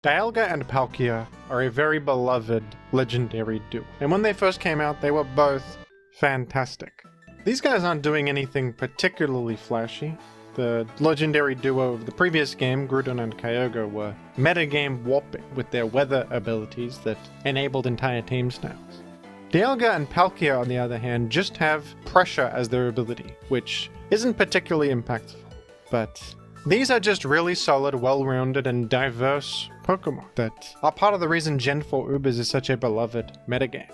Dialga and Palkia are a very beloved legendary duo, and when they first came out, they were both fantastic. These guys aren't doing anything particularly flashy. The legendary duo of the previous game, Groudon and Kyogre, were metagame warping with their weather abilities that enabled entire team styles. Dialga and Palkia, on the other hand, just have pressure as their ability, which isn't particularly impactful, but these are just really solid, well-rounded, and diverse Pokemon that are part of the reason Gen 4 Ubers is such a beloved metagame.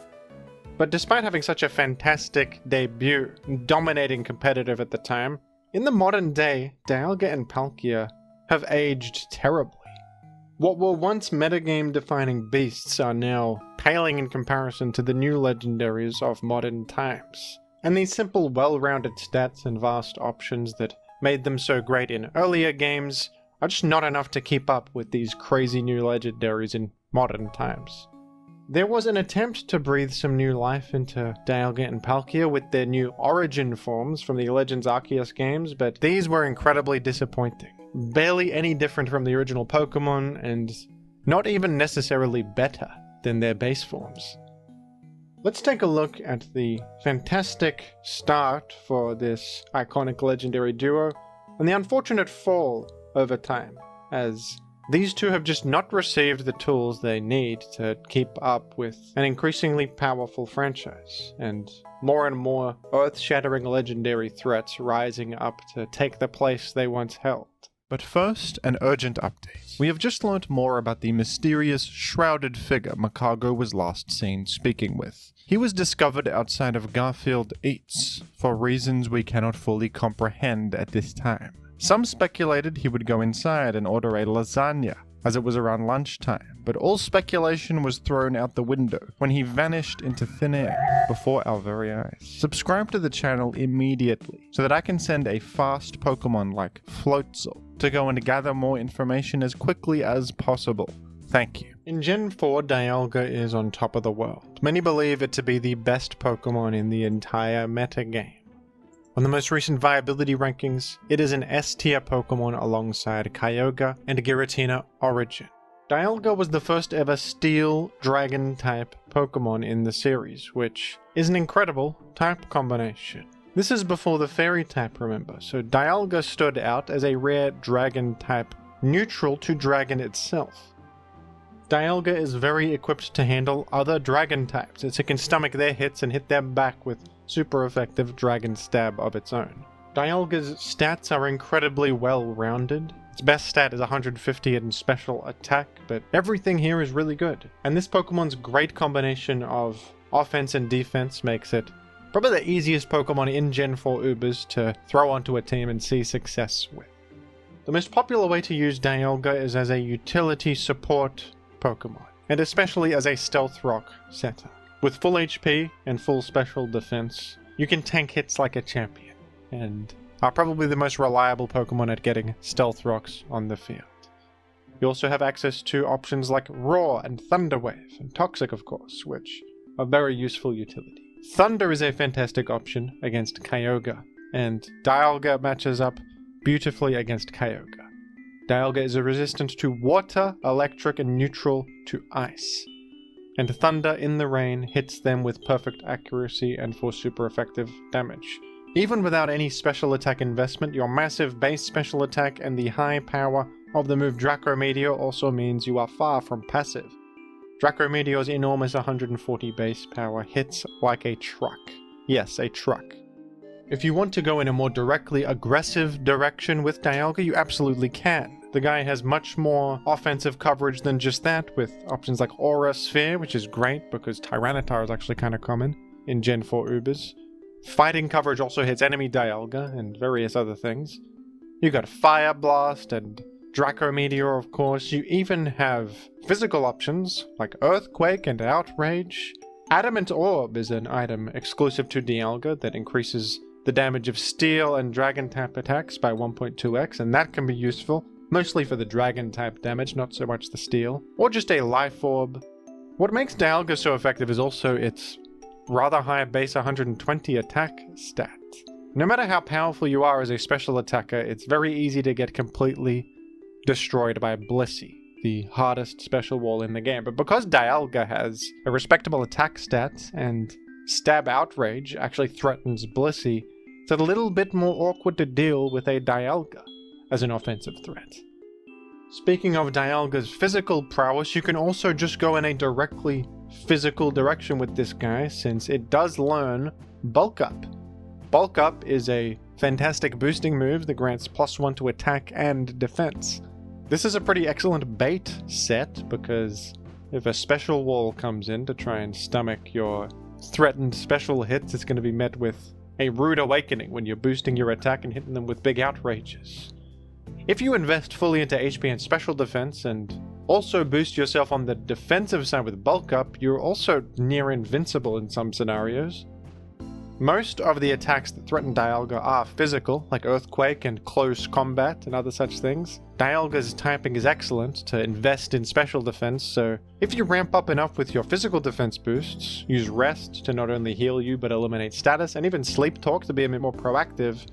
But despite having such a fantastic debut, dominating competitive at the time, in the modern day, Dialga and Palkia have aged terribly. What were once metagame-defining beasts are now paling in comparison to the new legendaries of modern times. And these simple, well-rounded stats and vast options that made them so great in earlier games are just not enough to keep up with these crazy new legendaries in modern times. There was an attempt to breathe some new life into Dialga and Palkia with their new origin forms from the Legends Arceus games, but these were incredibly disappointing. Barely any different from the original Pokemon, and not even necessarily better than their base forms. Let's take a look at the fantastic start for this iconic legendary duo, and the unfortunate fall over time, as these two have just not received the tools they need to keep up with an increasingly powerful franchise, and more earth-shattering legendary threats rising up to take the place they once held. But first, an urgent update. We have just learnt more about the mysterious, shrouded figure Makago was last seen speaking with. He was discovered outside of Garfield Eats, for reasons we cannot fully comprehend at this time. Some speculated he would go inside and order a lasagna, as it was around lunchtime, but all speculation was thrown out the window when he vanished into thin air before our very eyes. Subscribe to the channel immediately so that I can send a fast Pokemon like Floatzel to go and gather more information as quickly as possible. Thank you. In Gen 4, Dialga is on top of the world. Many believe it to be the best Pokemon in the entire metagame. On the most recent viability rankings, it is an S-tier Pokemon alongside Kyogre and Giratina Origin. Dialga was the first ever Steel Dragon type Pokemon in the series, which is an incredible type combination. This is before the Fairy type, remember, so Dialga stood out as a rare Dragon type neutral to Dragon itself. Dialga is very equipped to handle other Dragon types, as it can stomach their hits and hit them back with super effective Dragon Stab of its own. Dialga's stats are incredibly well-rounded. Its best stat is 150 in special attack, but everything here is really good. And this Pokemon's great combination of offense and defense makes it probably the easiest Pokemon in Gen 4 Ubers to throw onto a team and see success with. The most popular way to use Dialga is as a utility support Pokemon, and especially as a Stealth Rock setter. With full HP and full special defense, you can tank hits like a champion, and are probably the most reliable Pokemon at getting Stealth Rocks on the field. You also have access to options like Roar and Thunder Wave, and Toxic of course, which are very useful utility. Thunder is a fantastic option against Kyogre, and Dialga matches up beautifully against Kyogre. Dialga is resistant to water, electric, and neutral to ice. And Thunder in the rain hits them with perfect accuracy and for super effective damage. Even without any special attack investment, your massive base special attack and the high power of the move Draco Meteor also means you are far from passive. Draco Meteor's enormous 140 base power hits like a truck. Yes, a truck. If you want to go in a more directly aggressive direction with Dialga, you absolutely can. The guy has much more offensive coverage than just that, with options like Aura Sphere, which is great because Tyranitar is actually kind of common in Gen 4 Ubers. Fighting coverage also hits enemy Dialga and various other things. You got Fire Blast and Draco Meteor, of course. You even have physical options like Earthquake and Outrage. Adamant Orb is an item exclusive to Dialga that increases the damage of Steel and Dragon type attacks by 1.2x, and that can be useful, mostly for the Dragon type damage, not so much the Steel. Or just a Life Orb. What makes Dialga so effective is also its rather high base 120 attack stat. No matter how powerful you are as a special attacker, it's very easy to get completely destroyed by Blissey. the hardest special wall in the game. But because Dialga has a respectable attack stat and Stab Outrage actually threatens Blissey, it's a little bit more awkward to deal with a Dialga as an offensive threat. Speaking of Dialga's physical prowess, you can also just go in a directly physical direction with this guy, since it does learn Bulk Up. Bulk Up is a fantastic boosting move that grants +1 to attack and defense. This is a pretty excellent bait set, because if a special wall comes in to try and stomach your threatened special hits, it's going to be met with a rude awakening when you're boosting your attack and hitting them with big outrages. If you invest fully into HP and special defense and also boost yourself on the defensive side with Bulk Up, you're also near invincible in some scenarios. Most of the attacks that threaten Dialga are physical, like Earthquake and Close Combat and other such things. Dialga's typing is excellent to invest in special defense, so if you ramp up enough with your physical defense boosts, use Rest to not only heal you but eliminate status, and even Sleep Talk to be a bit more proactive,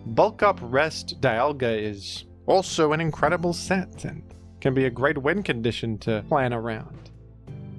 Bulk Up Rest Dialga is also an incredible set and can be a great win condition to plan around.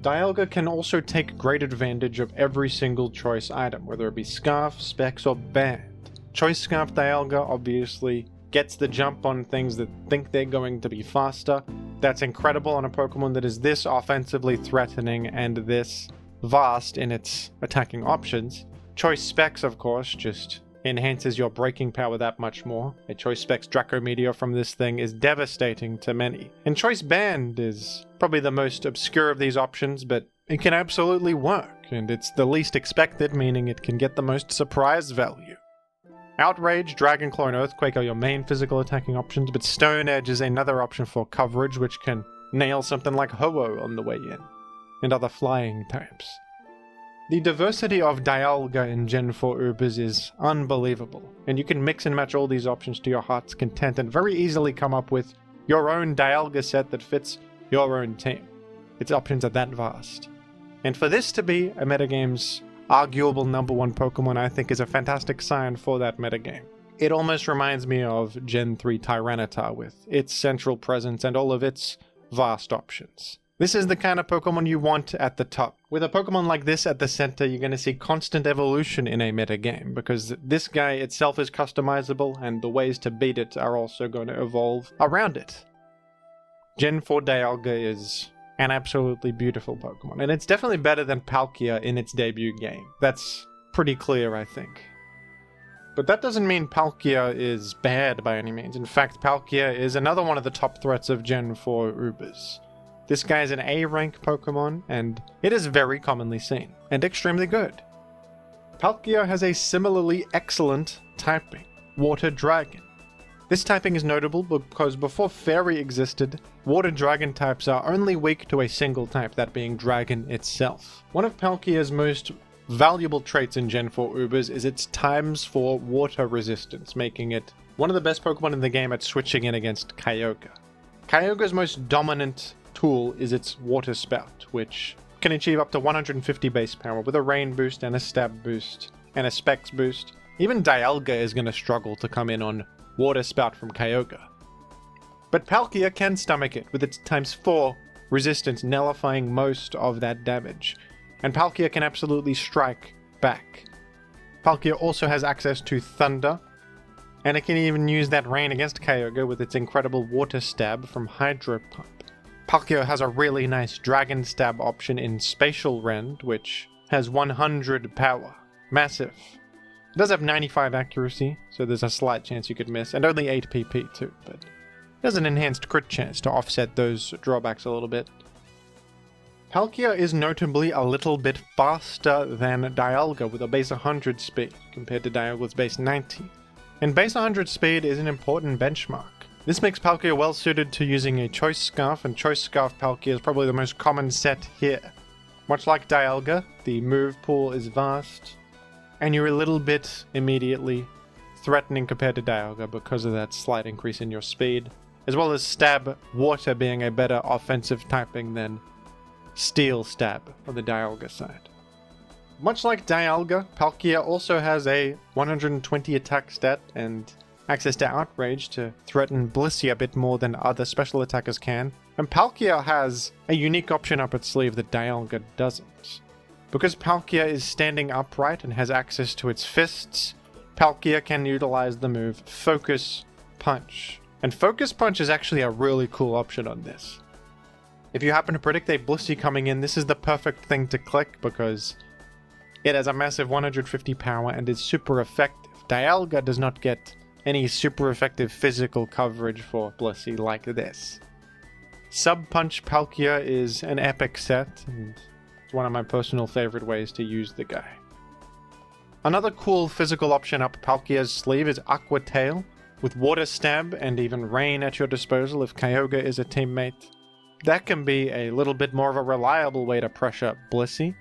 Dialga can also take great advantage of every single choice item, whether it be Scarf, Specs, or Band. Choice Scarf Dialga obviously gets the jump on things that think they're going to be faster. That's incredible on a Pokemon that is this offensively threatening and this vast in its attacking options. Choice Specs, of course, just enhances your breaking power that much more. A Choice Specs Draco Meteor from this thing is devastating to many. And Choice Band is probably the most obscure of these options, but it can absolutely work, and it's the least expected, meaning it can get the most surprise value. Outrage, Dragon Claw, and Earthquake are your main physical attacking options, but Stone Edge is another option for coverage, which can nail something like Ho-Oh on the way in, and other flying types. The diversity of Dialga in Gen 4 Ubers is unbelievable, and you can mix and match all these options to your heart's content and very easily come up with your own Dialga set that fits your own team. Its options are that vast. And for this to be a metagame's arguable #1 Pokemon, I think is a fantastic sign for that metagame. It almost reminds me of Gen 3 Tyranitar with its central presence and all of its vast options. This is the kind of Pokemon you want at the top. With a Pokemon like this at the center, you're going to see constant evolution in a metagame, because this guy itself is customizable, and the ways to beat it are also going to evolve around it. Gen 4 Dialga is an absolutely beautiful Pokemon, and it's definitely better than Palkia in its debut game. That's pretty clear, I think. But that doesn't mean Palkia is bad by any means. In fact, Palkia is another one of the top threats of Gen 4 Ubers. This guy is an A-rank Pokemon, and it is very commonly seen, and extremely good. Palkia has a similarly excellent typing, Water Dragon. This typing is notable because before Fairy existed, Water Dragon types are only weak to a single type, that being Dragon itself. One of Palkia's most valuable traits in Gen 4 Ubers is its times for water resistance, making it one of the best Pokemon in the game at switching in against Kyogre. Kyogre's most dominant tool is its Water Spout, which can achieve up to 150 base power with a Rain boost and a Stab boost and a Specs boost. Even Dialga is going to struggle to come in on Water Spout from Kyogre. But Palkia can stomach it with its ×4 resistance, nullifying most of that damage. And Palkia can absolutely strike back. Palkia also has access to Thunder, and it can even use that Rain against Kyogre with its incredible Water Stab from Hydro Pump. Palkia has a really nice Dragon Stab option in Spatial Rend, which has 100 power. Massive. It does have 95 accuracy, so there's a slight chance you could miss, and only 8 PP too, but it has an enhanced crit chance to offset those drawbacks a little bit. Palkia is notably a little bit faster than Dialga with a base 100 speed, compared to Dialga's base 90. And base 100 speed is an important benchmark. This makes Palkia well suited to using a Choice Scarf, and Choice Scarf Palkia is probably the most common set here. Much like Dialga, the move pool is vast, and you're a little bit immediately threatening compared to Dialga because of that slight increase in your speed, as well as Stab Water being a better offensive typing than Steel Stab on the Dialga side. Much like Dialga, Palkia also has a 120 attack stat and access to Outrage to threaten Blissey a bit more than other special attackers can. And Palkia has a unique option up its sleeve that Dialga doesn't. Because Palkia is standing upright and has access to its fists, Palkia can utilize the move Focus Punch. And Focus Punch is actually a really cool option on this. If you happen to predict a Blissey coming in, this is the perfect thing to click because it has a massive 150 power and is super effective. Dialga does not get any super effective physical coverage for Blissey like this. Sub Punch Palkia is an epic set, and it's one of my personal favorite ways to use the guy. Another cool physical option up Palkia's sleeve is Aqua Tail, with Water Stab and even Rain at your disposal if Kyogre is a teammate. That can be a little bit more of a reliable way to pressure Blissey,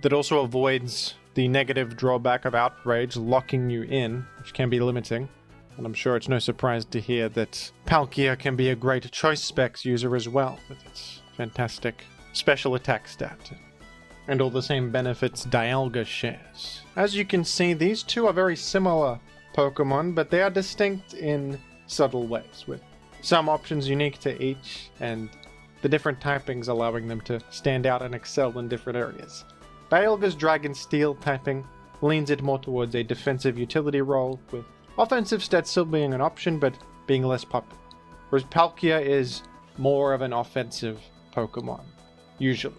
that also avoids the negative drawback of Outrage locking you in, which can be limiting. And I'm sure it's no surprise to hear that Palkia can be a great choice specs user as well, with its fantastic special attack stat, and all the same benefits Dialga shares. As you can see, these two are very similar Pokemon, but they are distinct in subtle ways, with some options unique to each, and the different typings allowing them to stand out and excel in different areas. Dialga's Dragon Steel typing leans it more towards a defensive utility role, with offensive stats still being an option, but being less popular. Whereas Palkia is more of an offensive Pokemon, usually.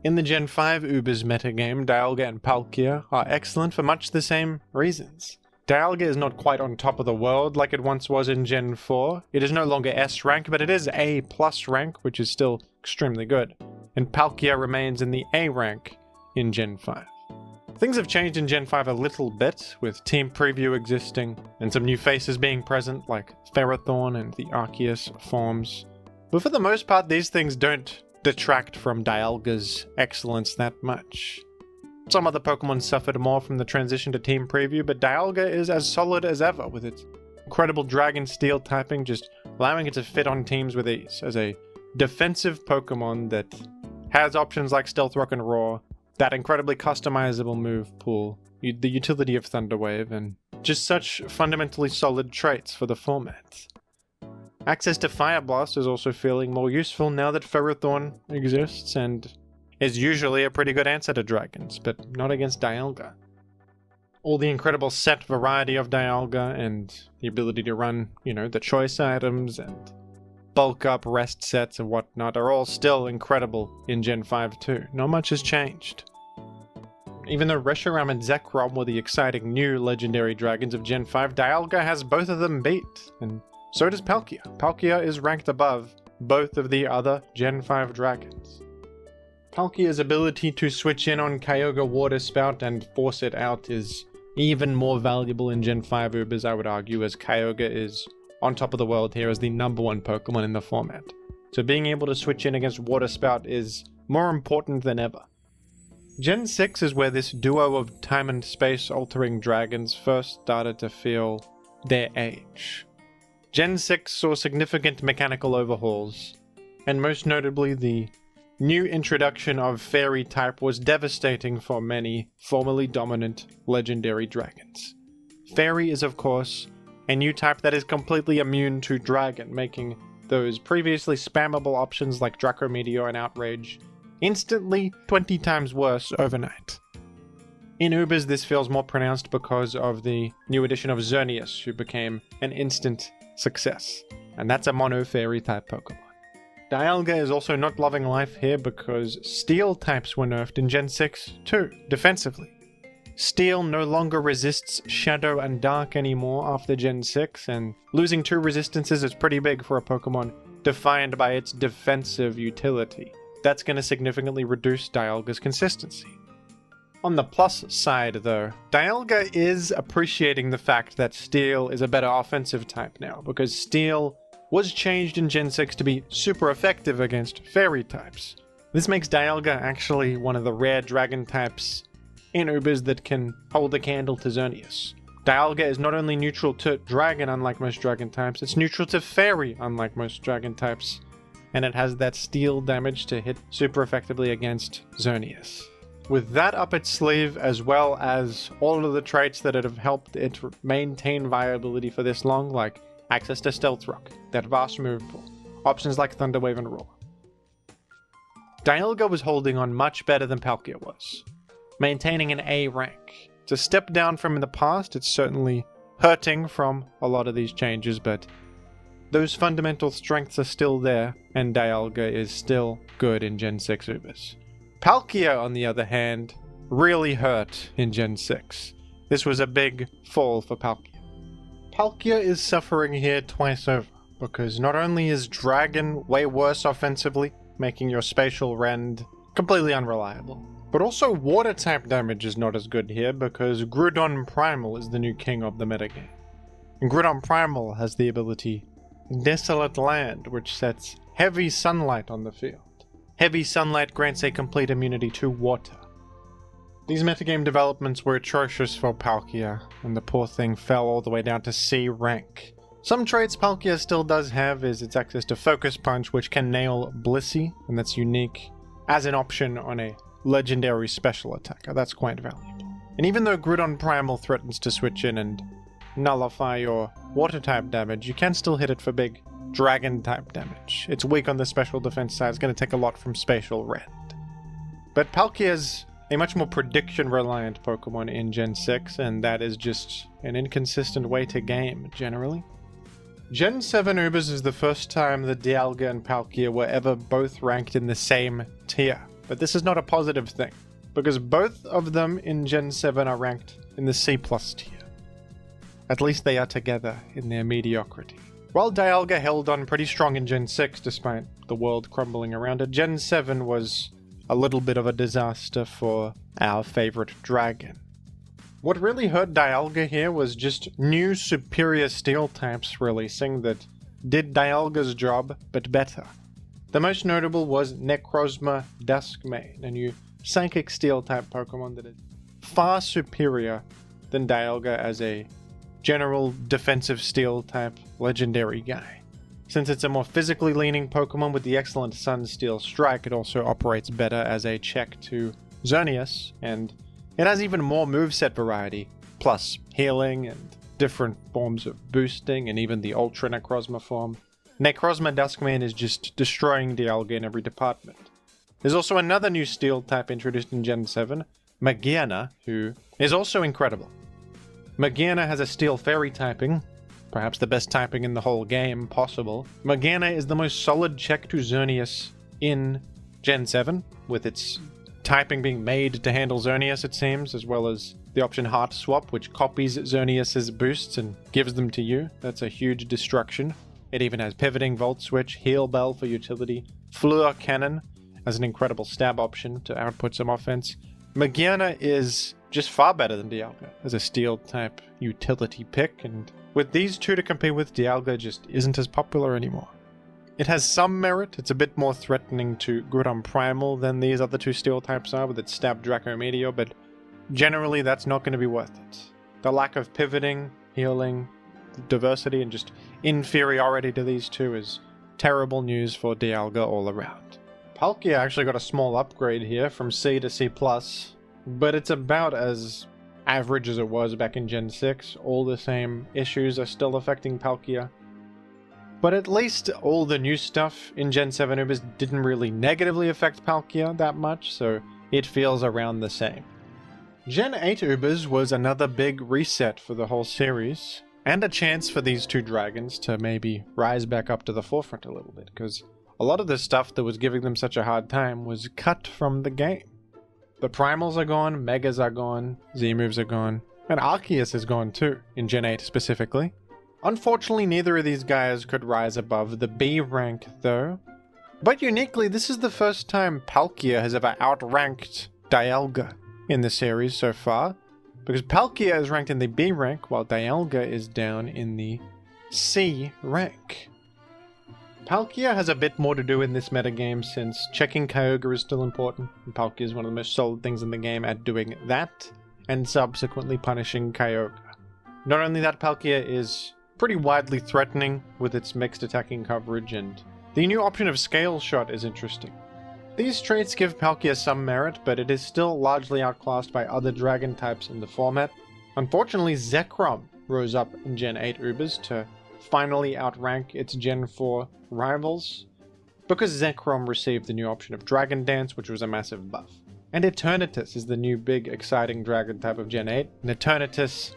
In the Gen 5 Ubers metagame, Dialga and Palkia are excellent for much the same reasons. Dialga is not quite on top of the world like it once was in Gen 4. It is no longer S rank, but it is A+ rank, which is still extremely good. And Palkia remains in the A rank in Gen 5. Things have changed in Gen 5 a little bit, with Team Preview existing, and some new faces being present, like Ferrothorn and the Arceus forms. But for the most part, these things don't detract from Dialga's excellence that much. Some other Pokemon suffered more from the transition to Team Preview, but Dialga is as solid as ever, with its incredible Dragon Steel typing just allowing it to fit on teams with ease, as a defensive Pokemon that has options like Stealth Rock and Roar, that incredibly customizable move pool, the utility of Thunder Wave, and just such fundamentally solid traits for the format. Access to Fire Blast is also feeling more useful now that Ferrothorn exists, and is usually a pretty good answer to Dragons, but not against Dialga. All the incredible set variety of Dialga, and the ability to run, the choice items, and bulk up rest sets and whatnot are all still incredible in Gen 5 too. Not much has changed. Even though Reshiram and Zekrom were the exciting new legendary dragons of Gen 5, Dialga has both of them beat, and so does Palkia. Palkia is ranked above both of the other Gen 5 dragons. Palkia's ability to switch in on Kyogre Water Spout and force it out is even more valuable in Gen 5 Ubers, I would argue, as Kyogre is on top of the world here as the #1 Pokemon in the format. So being able to switch in against Water Spout is more important than ever. Gen 6 is where this duo of time and space altering dragons first started to feel their age. Gen 6 saw significant mechanical overhauls, and most notably the new introduction of Fairy type was devastating for many formerly dominant legendary dragons. Fairy is of course a new type that is completely immune to Dragon, making those previously spammable options like Draco Meteor and Outrage instantly 20 times worse overnight. In Ubers, this feels more pronounced because of the new addition of Xerneas, who became an instant success, and that's a mono Fairy type Pokemon. Dialga is also not loving life here because Steel types were nerfed in Gen 6 too, defensively. Steel no longer resists Shadow and Dark anymore after Gen 6, and losing 2 resistances is pretty big for a Pokemon defined by its defensive utility. That's going to significantly reduce Dialga's consistency. On the plus side though, Dialga is appreciating the fact that Steel is a better offensive type now, because Steel was changed in Gen 6 to be super effective against Fairy types. This makes Dialga actually one of the rare Dragon types in Ubers that can hold a candle to Xerneas. Dialga is not only neutral to Dragon unlike most Dragon types, it's neutral to Fairy unlike most Dragon types, and it has that Steel damage to hit super effectively against Xerneas. With that up its sleeve, as well as all of the traits that have helped it maintain viability for this long, like access to Stealth Rock, that vast move pool, options like Thunder Wave and Roar. Dialga was holding on much better than Palkia was, maintaining an A rank. It's a step down from in the past. It's certainly hurting from a lot of these changes, but those fundamental strengths are still there, and Dialga is still good in Gen 6 Ubers. Palkia, on the other hand, really hurt in Gen 6. This was a big fall for Palkia. Palkia is suffering here twice over, because not only is Dragon way worse offensively, making your spatial rend completely unreliable, but also water type damage is not as good here because Groudon Primal is the new king of the metagame. And Groudon Primal has the ability Desolate Land, which sets heavy sunlight on the field. Heavy sunlight grants a complete immunity to water. These metagame developments were atrocious for Palkia, and the poor thing fell all the way down to C rank. Some traits Palkia still does have is its access to Focus Punch, which can nail Blissey, and that's unique as an option on a legendary special attacker. That's quite valuable. And even though Groudon Primal threatens to switch in and nullify your water type damage, you can still hit it for big dragon type damage. It's weak on the special defense side, it's going to take a lot from spatial rend. But Palkia is a much more prediction reliant Pokemon in Gen 6, and that is just an inconsistent way to game generally. Gen 7 Ubers is the first time that Dialga and Palkia were ever both ranked in the same tier. But this is not a positive thing, because both of them in Gen 7 are ranked in the C+ tier. At least they are together in their mediocrity. While Dialga held on pretty strong in Gen 6 despite the world crumbling around it, Gen 7 was a little bit of a disaster for our favorite dragon. What really hurt Dialga here was just new superior steel types releasing that did Dialga's job, but better. The most notable was Necrozma Duskmane, a new psychic steel type Pokemon that is far superior than Dialga as a general defensive steel type legendary guy. Since it's a more physically leaning Pokemon with the excellent Sun Steel Strike, it also operates better as a check to Xerneas, and it has even more moveset variety, plus healing and different forms of boosting, and even the Ultra Necrozma form. Necrozma Duskmane is just destroying Dialga in every department. There's also another new steel type introduced in Gen 7, Magearna, who is also incredible. Magearna has a steel fairy typing, perhaps the best typing in the whole game possible. Magearna is the most solid check to Xerneas in Gen 7, with its typing being made to handle Xerneas, it seems, as well as the option Heart Swap, which copies Xerneas' boosts and gives them to you. That's a huge destruction. It even has Pivoting Volt Switch, Heal Bell for utility, Fleur Cannon as an incredible stab option to output some offense. Magearna is just far better than Dialga as a steel type utility pick, and with these two to compete with, Dialga just isn't as popular anymore. It has some merit. It's a bit more threatening to Groudon Primal than these other two steel types are with its Stab Draco Meteor, but generally that's not going to be worth it. The lack of pivoting, healing, diversity, and just inferiority to these two is terrible news for Dialga all around. Palkia actually got a small upgrade here from C to C+, but it's about as average as it was back in Gen 6. All the same issues are still affecting Palkia. But at least all the new stuff in Gen 7 Ubers didn't really negatively affect Palkia that much, so it feels around the same. Gen 8 Ubers was another big reset for the whole series, and a chance for these two dragons to maybe rise back up to the forefront a little bit, because a lot of the stuff that was giving them such a hard time was cut from the game. The Primals are gone, Megas are gone, Z-moves are gone, and Arceus is gone too, in Gen 8 specifically. Unfortunately, neither of these guys could rise above the B rank though. But uniquely, this is the first time Palkia has ever outranked Dialga in the series so far, because Palkia is ranked in the B rank while Dialga is down in the C rank. Palkia has a bit more to do in this metagame since checking Kyogre is still important, and Palkia is one of the most solid things in the game at doing that, and subsequently punishing Kyogre. Not only that, Palkia is pretty widely threatening with its mixed attacking coverage, and the new option of Scale Shot is interesting. These traits give Palkia some merit, but it is still largely outclassed by other dragon types in the format. Unfortunately, Zekrom rose up in Gen 8 Ubers to finally outrank its Gen 4 rivals, because Zekrom received the new option of Dragon Dance, which was a massive buff. And Eternatus is the new big exciting dragon type of Gen 8, and Eternatus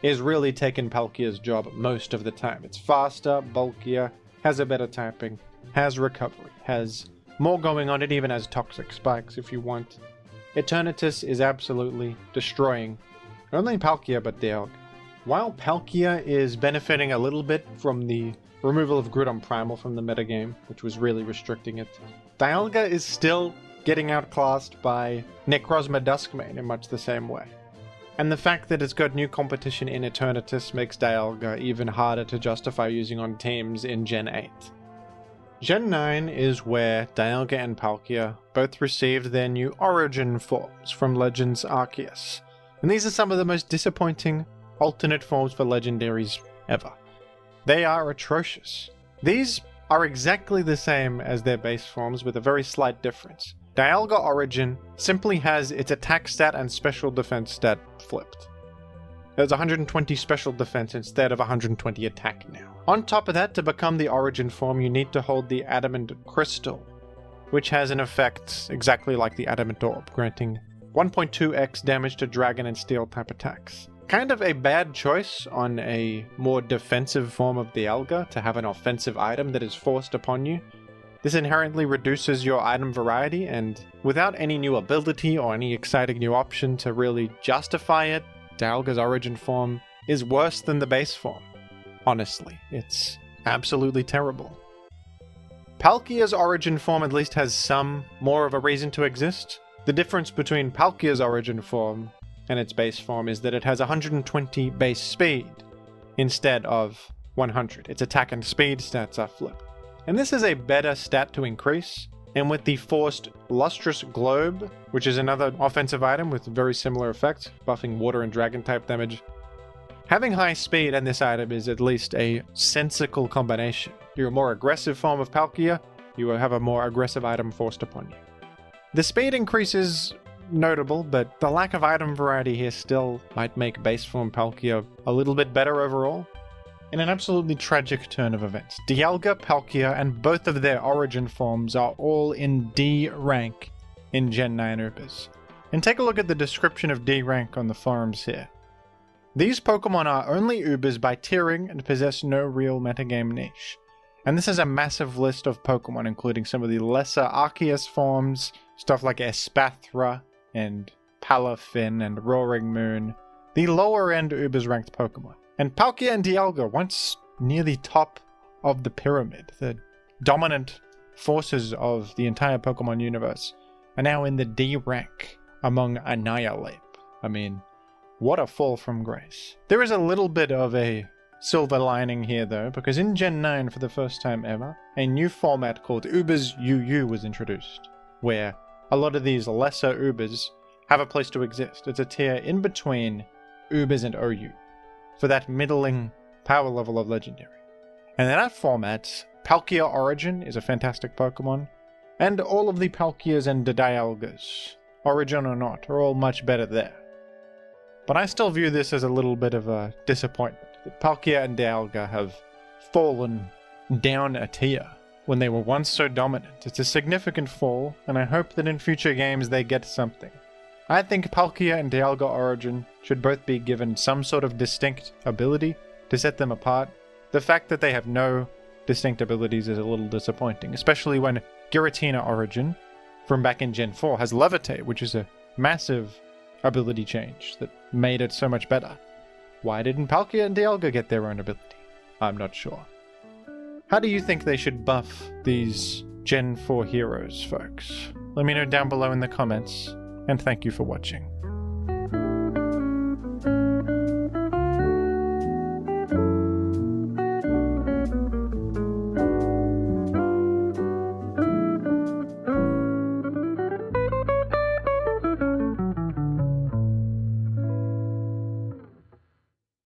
is really taking Palkia's job most of the time. It's faster, bulkier, has a better typing, has recovery, has more going on. It even has toxic spikes if you want. Eternatus is absolutely destroying not only Palkia but Dialga. While Palkia is benefiting a little bit from the removal of Grid on Primal from the metagame, which was really restricting it, Dialga is still getting outclassed by Necrozma Duskmane in much the same way. And the fact that it's got new competition in Eternatus makes Dialga even harder to justify using on teams in Gen 8. Gen 9 is where Dialga and Palkia both received their new Origin forms from Legends Arceus. And these are some of the most disappointing alternate forms for legendaries ever. They are atrocious. These are exactly the same as their base forms with a very slight difference. Dialga Origin simply has its attack stat and special defense stat flipped. There's 120 special defense instead of 120 attack now. On top of that, to become the Origin form, you need to hold the Adamant Crystal, which has an effect exactly like the Adamant Orb, granting 1.2x damage to Dragon and Steel type attacks. Kind of a bad choice on a more defensive form of Dialga to have an offensive item that is forced upon you. This inherently reduces your item variety, and without any new ability or any exciting new option to really justify it, Dialga's Origin form is worse than the base form. Honestly, it's absolutely terrible. Palkia's Origin form at least has some more of a reason to exist. The difference between Palkia's Origin form and its base form is that it has 120 base speed instead of 100. Its attack and speed stats are flipped. And this is a better stat to increase, and with the forced Lustrous Globe, which is another offensive item with very similar effects, buffing water and dragon type damage, having high speed and this item is at least a sensical combination. You're a more aggressive form of Palkia, you will have a more aggressive item forced upon you. The speed increase is notable, but the lack of item variety here still might make base form Palkia a little bit better overall. In an absolutely tragic turn of events, Dialga, Palkia, and both of their Origin forms are all in D rank in Gen 9 Ubers. And take a look at the description of D rank on the forums here. These Pokemon are only Ubers by tiering and possess no real metagame niche. And this is a massive list of Pokemon, including some of the lesser Arceus forms, stuff like Espathra and Palafin and Roaring Moon, the lower end Ubers ranked Pokemon. And Palkia and Dialga, once near the top of the pyramid, the dominant forces of the entire Pokemon universe, are now in the D rank among Annihilate. I mean, what a fall from grace. There is a little bit of a silver lining here though, because in Gen 9 for the first time ever, a new format called Ubers UU was introduced, where a lot of these lesser Ubers have a place to exist. It's a tier in between Ubers and OU, for that middling power level of Legendary. And in that format, Palkia Origin is a fantastic Pokemon, and all of the Palkias and the Dialgas, Origin or not, are all much better there. But I still view this as a little bit of a disappointment, that Palkia and Dialga have fallen down a tier when they were once so dominant. It's a significant fall, and I hope that in future games they get something. I think Palkia and Dialga Origin should both be given some sort of distinct ability to set them apart. The fact that they have no distinct abilities is a little disappointing, especially when Giratina Origin from back in Gen 4 has Levitate, which is a massive ability change that made it so much better. Why didn't Palkia and Dialga get their own ability? I'm not sure. How do you think they should buff these Gen 4 heroes, folks? Let me know down below in the comments. And thank you for watching.